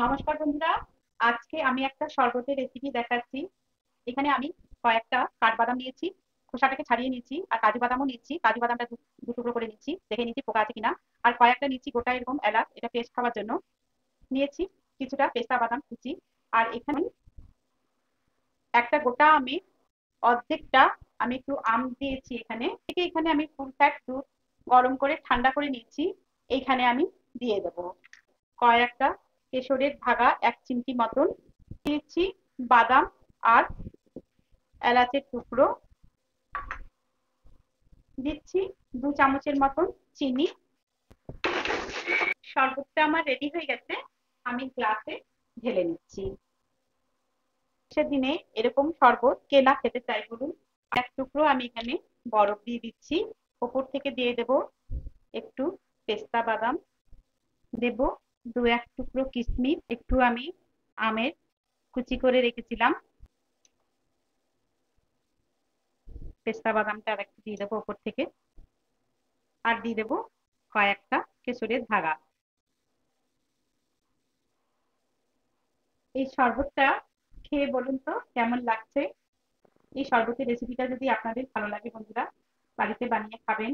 নমস্কার বন্ধুরা। আজকে আমি একটা শরবতের রেসিপি দেখাচ্ছি। এখানে আমি কয়েকটা কাঠবাদাম নিয়েছি, খোসাটাকে ছাড়িয়ে নিচ্ছি, আর কাজু বাদামও নিচ্ছি। কাজু বাদামটা দু দু টুকরো করে নিচ্ছি, দেখে নিচ্ছি পোকা আছে কিনা। আর কয়েকটা নিচ্ছি গোটা এরকম এলাচ, এটা পেস্ট খাওয়ার জন্য নিয়েছি। কিছুটা পেস্তা বাদাম কুচি। আর এখানে একটা গোটা আমে অর্ধেকটা আমি একটু আম দিয়েছি। এখানে আমি ফুল ফ্যাট দুধ গরম করে ঠান্ডা করে নিচ্ছি, এইখানে আমি দিয়ে দেবো। কয়েকটা কেশরের ধাগা 1 চিমটি মতন দিয়েছি, বাদাম আর এলাচের টুকরো দিচ্ছি, 2 চামচের মতন চিনি। শরবতটা আমার রেডি হয়ে গেছে, আমি গ্লাসে ঢেলে নিচ্ছি। সেদিনে এরকম শরবত কে না খেতে চাই বলুন। এক টুকরো আমি এখানে বরফ দিয়ে দিচ্ছি, ওপর থেকে দিয়ে দেব একটু পেস্তা বাদাম, দেব 2-1 টুকরো কিশমিশ, একটু আমি আমের কুচি করে রেখেছিলাম, পেস্তা বাদামটা আর একটু দিয়ে দেবো ওপর থেকে। আর দিয়ে দেবো কয়েকটা কেশরের ধাগা। এই শরবতটা খেয়ে বলুন তো কেমন লাগছে। এই শরবতের রেসিপিটা যদি আপনাদের ভালো লাগে বন্ধুরা, বাড়িতে বানিয়ে খাবেন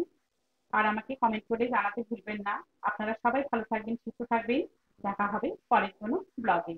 আর আমাকে কমেন্ট করে জানাতে ভুলবেন না। আপনারা সবাই ভালো থাকবেন, সুস্থ থাকবেন। দেখা হবে পরের কোনো ব্লগে।